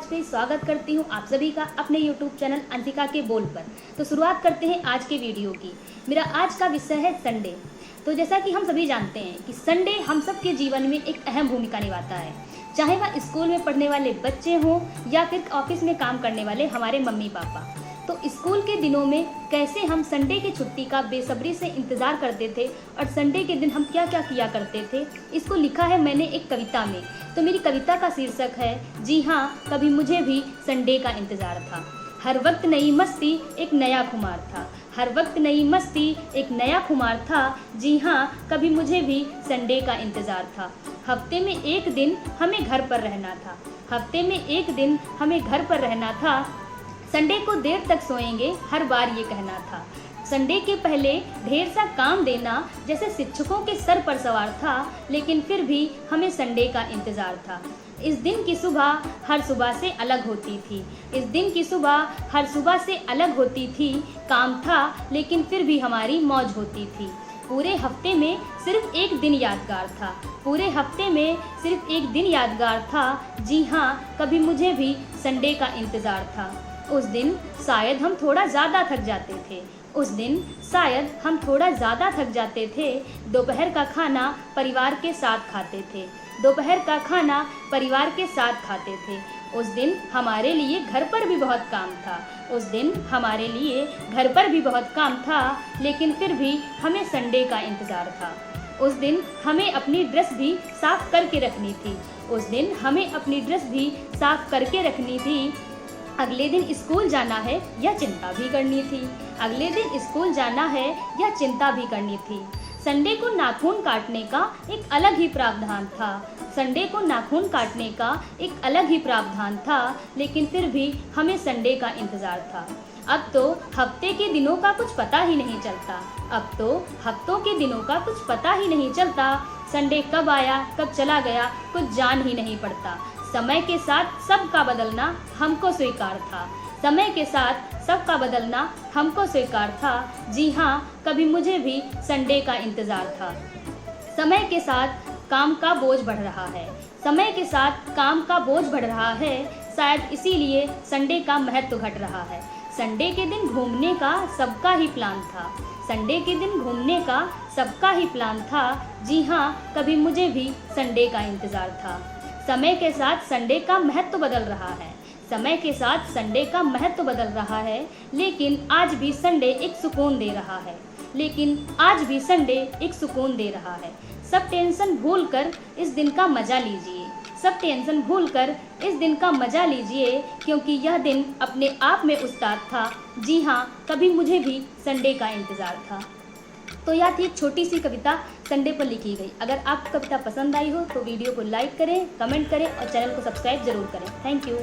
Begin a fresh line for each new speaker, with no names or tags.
वाजपेयी स्वागत करती हूँ आप सभी का अपने YouTube चैनल अंशिका के बोल पर। तो शुरुआत करते हैं आज के वीडियो की। मेरा आज का विषय है संडे। तो जैसा कि हम सभी जानते हैं कि संडे हम सब के जीवन में एक अहम भूमिका निभाता है, चाहे वह स्कूल में पढ़ने वाले बच्चे हों या फिर ऑफिस में काम करने वाले हमारे मम्मी पापा। तो स्कूल के दिनों में कैसे हम संडे की छुट्टी का बेसब्री से इंतज़ार करते थे और संडे के दिन हम क्या क्या किया करते थे, इसको लिखा है मैंने एक कविता में। तो मेरी कविता का शीर्षक है जी हाँ, कभी मुझे भी संडे का इंतज़ार था। हर वक्त नई मस्ती एक नया खुमार था, हर वक्त नई मस्ती एक नया खुमार था। जी हाँ, कभी मुझे भी संडे का इंतज़ार था। हफ्ते में एक दिन हमें घर पर रहना था, हफ्ते में एक दिन हमें घर पर रहना था। संडे को देर तक सोएंगे हर बार ये कहना था। संडे के पहले ढेर सा काम देना जैसे शिक्षकों के सर पर सवार था, लेकिन फिर भी हमें संडे का इंतज़ार था। इस दिन की सुबह हर सुबह से अलग होती थी, इस दिन की सुबह हर सुबह से अलग होती थी। काम था लेकिन फिर भी हमारी मौज होती थी। पूरे हफ्ते में सिर्फ एक दिन यादगार था, पूरे हफ्ते में सिर्फ एक दिन यादगार था। जी हाँ, कभी मुझे भी संडे का इंतज़ार था। उस दिन शायद हम थोड़ा ज़्यादा थक जाते थे, उस दिन शायद हम थोड़ा ज़्यादा थक जाते थे। दोपहर का खाना परिवार के साथ खाते थे, दोपहर का खाना परिवार के साथ खाते थे। उस दिन हमारे लिए घर पर भी बहुत काम था, उस दिन हमारे लिए घर पर भी बहुत काम था, लेकिन फिर भी हमें संडे का इंतज़ार था। उस दिन हमें अपनी ड्रेस भी साफ़ करके रखनी थी, उस दिन हमें अपनी ड्रेस भी साफ़ करके रखनी थी। अगले दिन स्कूल जाना है यह चिंता भी करनी थी, अगले दिन स्कूल जाना है यह चिंता भी करनी थी। संडे को नाखून काटने का एक अलग ही प्रावधान था, संडे को नाखून काटने का एक अलग ही प्रावधान था, लेकिन फिर भी हमें संडे का इंतज़ार था। अब तो हफ्ते के दिनों का कुछ पता ही नहीं चलता, अब तो हफ्तों के दिनों का कुछ पता ही नहीं चलता। संडे कब आया कब चला गया कुछ जान ही नहीं पड़ता। समय के साथ सबका बदलना हमको स्वीकार था, समय के साथ सबका बदलना हमको स्वीकार था। जी हाँ, कभी मुझे भी संडे का इंतज़ार था। समय के साथ काम का बोझ बढ़ रहा है, समय के साथ काम का बोझ बढ़ रहा है, शायद इसीलिए संडे का महत्व घट रहा है। संडे के दिन घूमने का सबका ही प्लान था, संडे के दिन घूमने का सबका ही प्लान था। जी हाँ, कभी मुझे भी संडे का इंतज़ार था। समय के साथ संडे का महत्व बदल रहा है, समय के साथ संडे का महत्व बदल रहा है, लेकिन आज भी संडे एक सुकून दे रहा है, लेकिन आज भी संडे एक सुकून दे रहा है। सब टेंशन भूलकर इस दिन का मज़ा लीजिए, सब टेंशन भूलकर इस दिन का मज़ा लीजिए, क्योंकि यह दिन अपने आप में उस्ताद था। जी हाँ, कभी मुझे भी संडे का इंतज़ार था। तो यह थी एक छोटी सी कविता संडे पर लिखी गई। अगर आपको कविता पसंद आई हो तो वीडियो को लाइक करें, कमेंट करें और चैनल को सब्सक्राइब जरूर करें। Thank you.